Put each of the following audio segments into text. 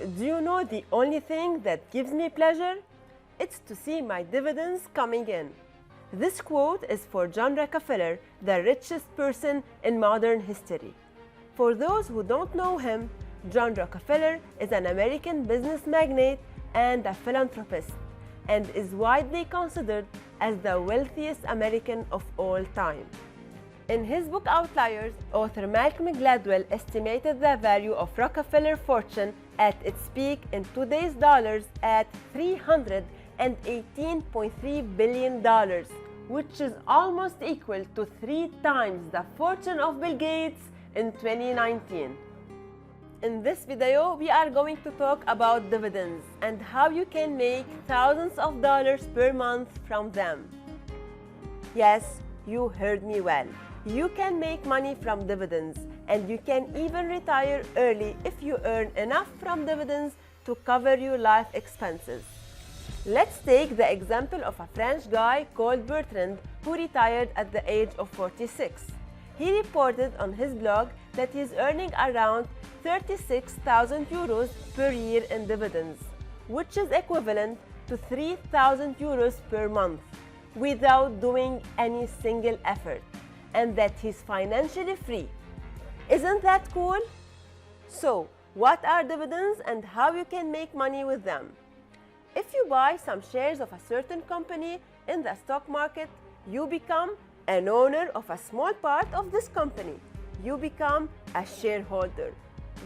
do you know the only thing that gives me pleasure? It's to see my dividends coming in. This quote is for John Rockefeller, the richest person in modern history. For those who don't know him, John Rockefeller is an American business magnate and a philanthropist, and is widely considered as the wealthiest American of all time. In his book Outliers, author Malcolm Gladwell estimated the value of Rockefeller fortune at its peak in today's dollars at $318.3 billion, which is almost equal to 3 times the fortune of Bill Gates in 2019. In this video, we are going to talk about dividends and how you can make thousands of dollars per month from them. Yes, you heard me well. You can make money from dividends, and you can even retire early if you earn enough from dividends to cover your life expenses. Let's take the example of a French guy called Bertrand who retired at the age of 46. He reported on his blog that he is earning around 36,000 euros per year in dividends, which is equivalent to 3,000 euros per month, without doing any single effort, and that he's financially free. Isn't that cool? So, what are dividends and how you can make money with them? If you buy some shares of a certain company in the stock market, you become an owner of a small part of this company. You become a shareholder.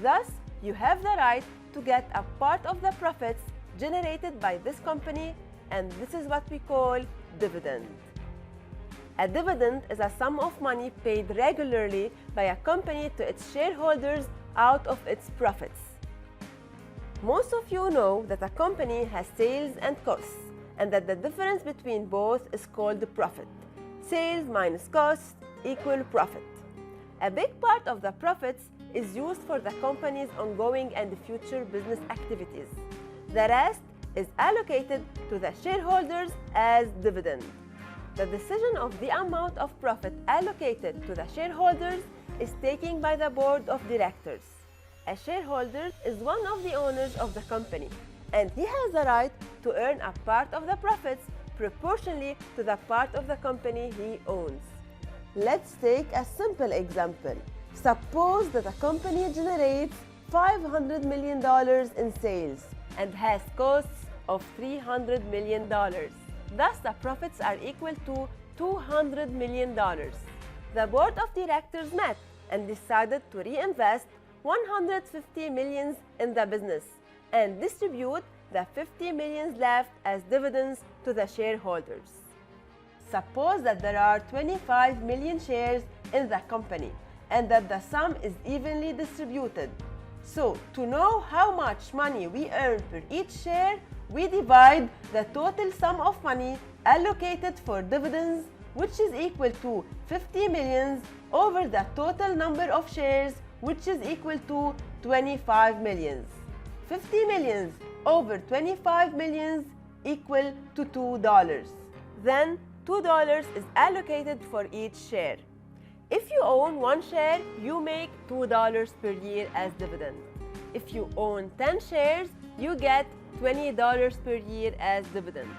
Thus, you have the right to get a part of the profits generated by this company, and this is what we call dividend. A dividend is a sum of money paid regularly by a company to its shareholders out of its profits. Most of you know that a company has sales and costs, and that the difference between both is called profit. Sales minus costs equal profit. A big part of the profits is used for the company's ongoing and future business activities. The rest is allocated to the shareholders as dividend. The decision of the amount of profit allocated to the shareholders is taken by the board of directors. A shareholder is one of the owners of the company, and he has the right to earn a part of the profits proportionally to the part of the company he owns. Let's take a simple example. Suppose that a company generates $500 million in sales and has costs of $300 million. Thus, the profits are equal to $200 million. The board of directors met and decided to reinvest $150 million in the business and distribute the $50 million left as dividends to the shareholders. Suppose that there are 25 million shares in the company and that the sum is evenly distributed. So, to know how much money we earn per each share, we divide the total sum of money allocated for dividends, which is equal to 50 million, over the total number of shares, which is equal to 25 million. 50 million over 25 million equal to $2. Then $2 is allocated for each share. If you own 1 share, you make $2 per year as dividend. If you own 10 shares, you get $20 per year as dividend.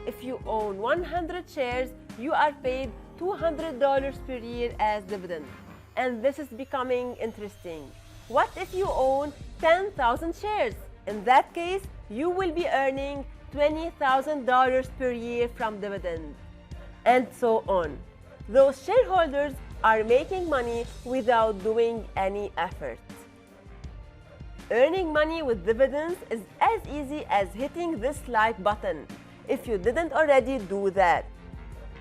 If you own 100 shares, you are paid $200 per year as dividend. And this is becoming interesting. What if you own 10,000 shares? In that case, you will be earning $20,000 per year from dividend, and so on. Those shareholders are making money without doing any effort. Earning money with dividends is as easy as hitting this like button if you didn't already do that.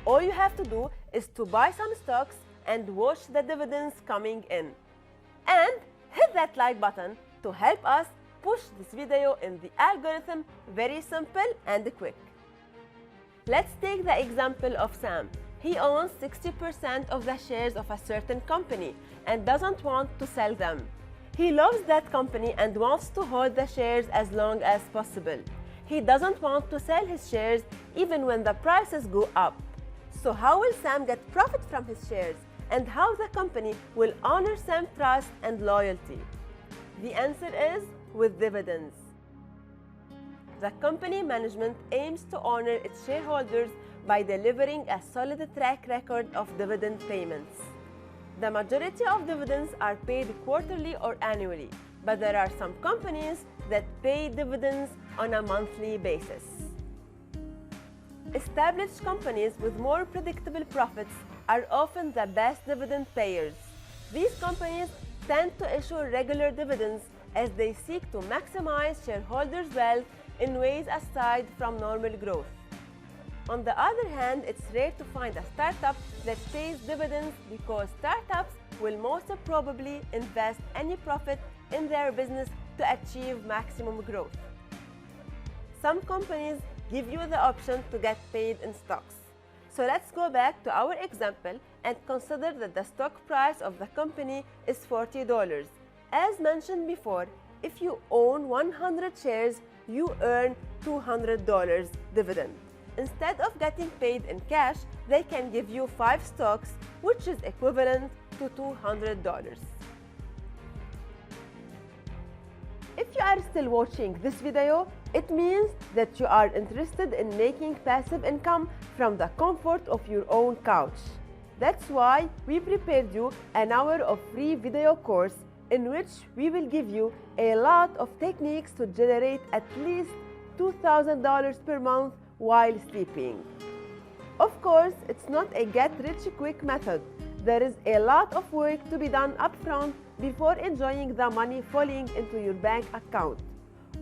All you have to do is to buy some stocks and watch the dividends coming in. And hit that like button to help us push this video in the algorithm. Very simple and quick. Let's take the example of Sam. He owns 60% of the shares of a certain company and doesn't want to sell them. He loves that company and wants to hold the shares as long as possible. He doesn't want to sell his shares even when the prices go up. So how will Sam get profit from his shares, and how the company will honor Sam's trust and loyalty? The answer is with dividends. The company management aims to honor its shareholders by delivering a solid track record of dividend payments. The majority of dividends are paid quarterly or annually, but there are some companies that pay dividends on a monthly basis. Established companies with more predictable profits are often the best dividend payers. These companies tend to issue regular dividends as they seek to maximize shareholders' wealth in ways aside from normal growth. On the other hand, it's rare to find a startup that pays dividends because startups will most probably invest any profit in their business to achieve maximum growth. Some companies give you the option to get paid in stocks. So let's go back to our example and consider that the stock price of the company is $40. As mentioned before, if you own 100 shares, you earn $200 dividend. Instead of getting paid in cash, they can give you 5 stocks, which is equivalent to $200. If you are still watching this video, it means that you are interested in making passive income from the comfort of your own couch. That's why we prepared you an hour of free video course in which we will give you a lot of techniques to generate at least $2,000 per month while sleeping. Of course, it's not a get-rich-quick method. There is a lot of work to be done upfront before enjoying the money falling into your bank account.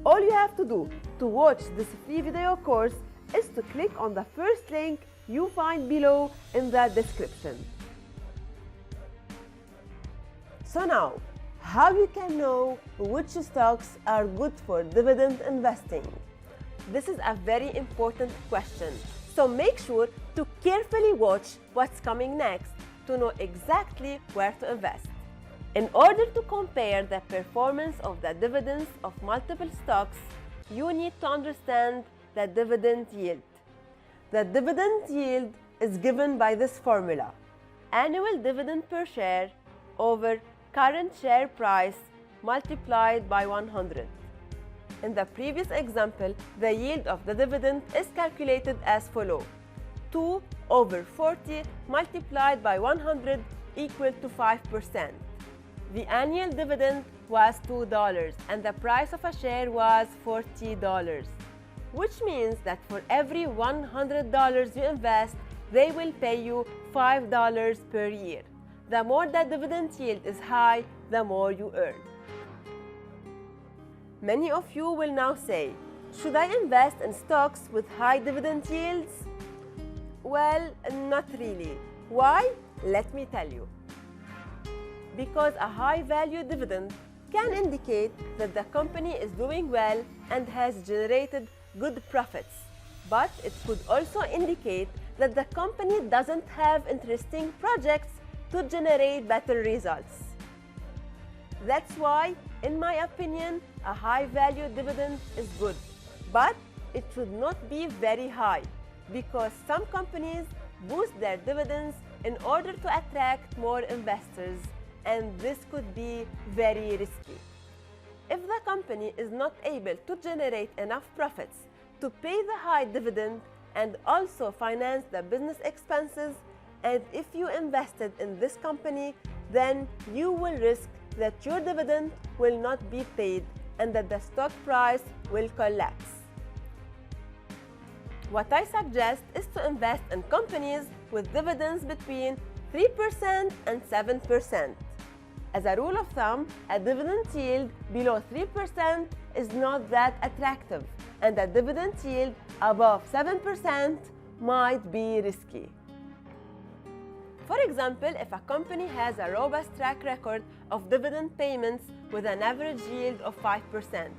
All you have to do to watch this free video course is to click on the first link you find below in the description. So now, how you can know which stocks are good for dividend investing? This is a very important question, so make sure to carefully watch what's coming next to know exactly where to invest. In order to compare the performance of the dividends of multiple stocks, you need to understand the dividend yield. The dividend yield is given by this formula: annual dividend per share over current share price multiplied by 100. In the previous example, the yield of the dividend is calculated as follows: 2 over 40 multiplied by 100 equal to 5%. The annual dividend was $2 and the price of a share was $40, which means that for every $100 you invest, they will pay you $5 per year. The more the dividend yield is high, the more you earn. Many of you will now say, should I invest in stocks with high dividend yields? Well, not really. Why? Let me tell you. Because a high value dividend can indicate that the company is doing well and has generated good profits. But it could also indicate that the company doesn't have interesting projects to generate better results. That's why, in my opinion, a high value dividend is good. But it should not be very high, because some companies boost their dividends in order to attract more investors, and this could be very risky. If the company is not able to generate enough profits to pay the high dividend and also finance the business expenses, and if you invested in this company, then you will risk that your dividend will not be paid and that the stock price will collapse. What I suggest is to invest in companies with dividends between 3% and 7%. As a rule of thumb, a dividend yield below 3% is not that attractive, and a dividend yield above 7% might be risky. For example, if a company has a robust track record of dividend payments with an average yield of 5%,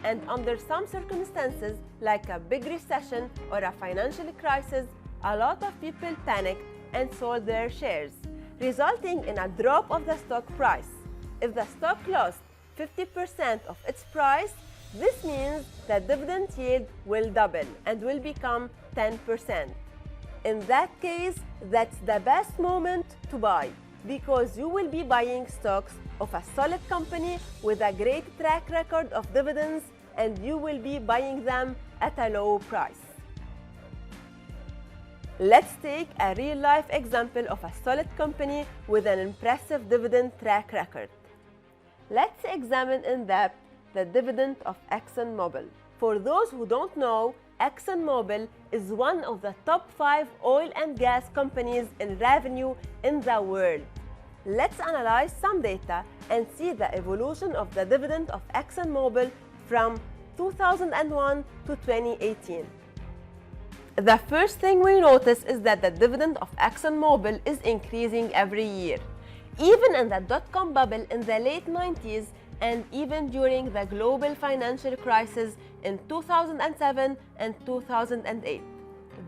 and under some circumstances, like a big recession or a financial crisis, a lot of people panicked and sold their shares, resulting in a drop of the stock price. If the stock lost 50% of its price, this means that dividend yield will double and will become 10%. In that case, that's the best moment to buy, because you will be buying stocks of a solid company with a great track record of dividends and you will be buying them at a low price. Let's take a real-life example of a solid company with an impressive dividend track record. Let's examine in depth the dividend of ExxonMobil. For those who don't know, ExxonMobil is one of the top 5 oil and gas companies in revenue in the world. Let's analyze some data and see the evolution of the dividend of ExxonMobil from 2001 to 2018. The first thing we notice is that the dividend of ExxonMobil is increasing every year. Even in the dot-com bubble in the late 90s and even during the global financial crisis in 2007 and 2008.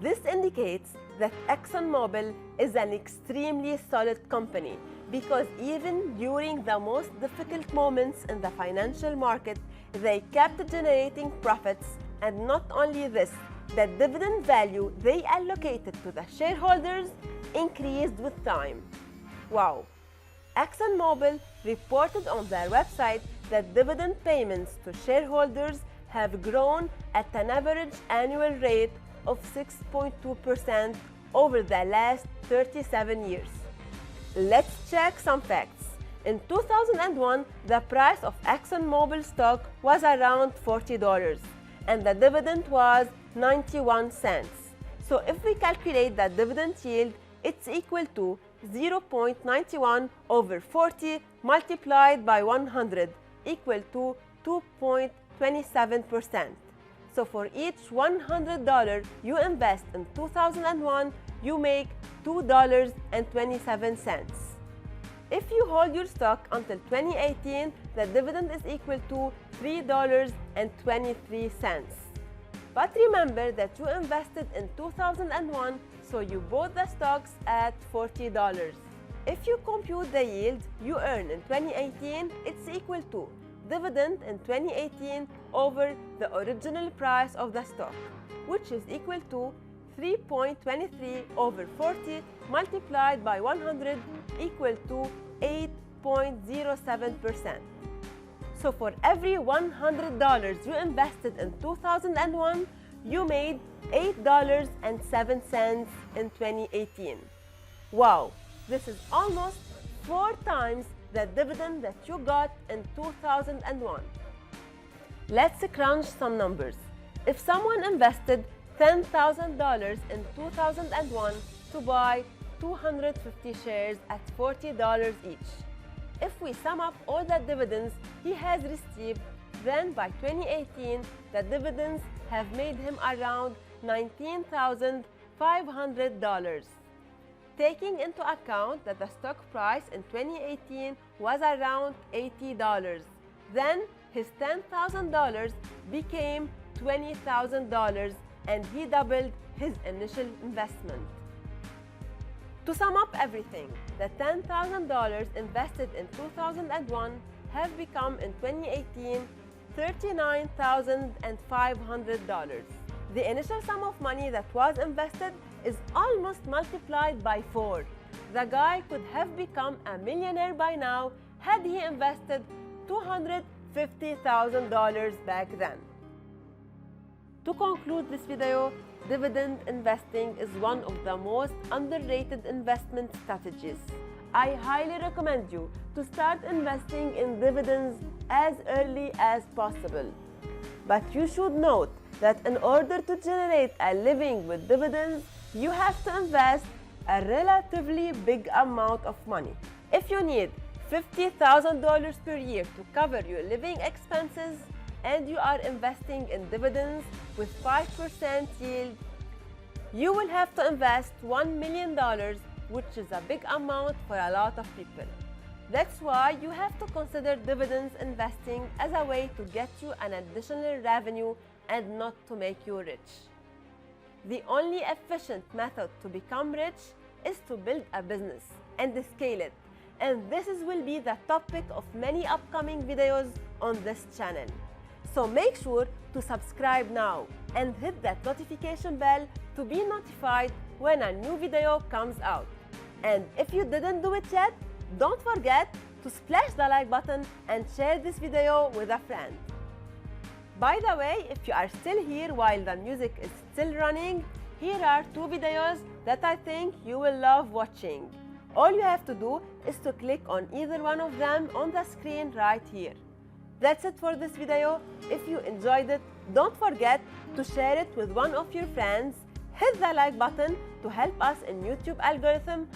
This indicates that ExxonMobil is an extremely solid company because even during the most difficult moments in the financial market, they kept generating profits, and not only this, the dividend value they allocated to the shareholders increased with time. Wow! ExxonMobil reported on their website that dividend payments to shareholders have grown at an average annual rate of 6.2% over the last 37 years. Let's check some facts. In 2001, the price of ExxonMobil stock was around $40 and the dividend was 91 cents. So if we calculate the dividend yield, it's equal to 0.91 over 40 multiplied by 100 equal to 2.27%. So for each $100 you invest in 2001, you make $2.27. If you hold your stock until 2018, the dividend is equal to $3.23. But remember that you invested in 2001, so you bought the stocks at $40. If you compute the yield you earn in 2018, it's equal to dividend in 2018 over the original price of the stock, which is equal to 3.23 over 40 multiplied by 100 equal to 8.07%. So for every $100 you invested in 2001, you made $8.07 in 2018. Wow, this is almost 4 times the dividend that you got in 2001. Let's crunch some numbers. If someone invested $10,000 in 2001 to buy 250 shares at $40 each, if we sum up all the dividends he has received, then by 2018 the dividends have made him around $19,500. Taking into account that the stock price in 2018 was around $80, then his $10,000 became $20,000 and he doubled his initial investment. To sum up everything, the $10,000 invested in 2001 have become in 2018 $39,500. The initial sum of money that was invested is almost multiplied by 4. The guy could have become a millionaire by now had he invested $250,000 back then. To conclude this video, dividend investing is one of the most underrated investment strategies. I highly recommend you to start investing in dividends as early as possible. But you should note that in order to generate a living with dividends, you have to invest a relatively big amount of money. If you need $50,000 per year to cover your living expenses and you are investing in dividends with 5% yield, you will have to invest $1 million, which is a big amount for a lot of people. That's why you have to consider dividends investing as a way to get you an additional revenue and not to make you rich. The only efficient method to become rich is to build a business and scale it. And this will be the topic of many upcoming videos on this channel. So make sure to subscribe now and hit that notification bell to be notified when a new video comes out. And if you didn't do it yet, don't forget to splash the like button and share this video with a friend. By the way, if you are still here while the music is still running, here are 2 videos that I think you will love watching. All you have to do is to click on either one of them on the screen right here. That's it for this video. If you enjoyed it, don't forget to share it with one of your friends. Hit the like button to help us in YouTube algorithm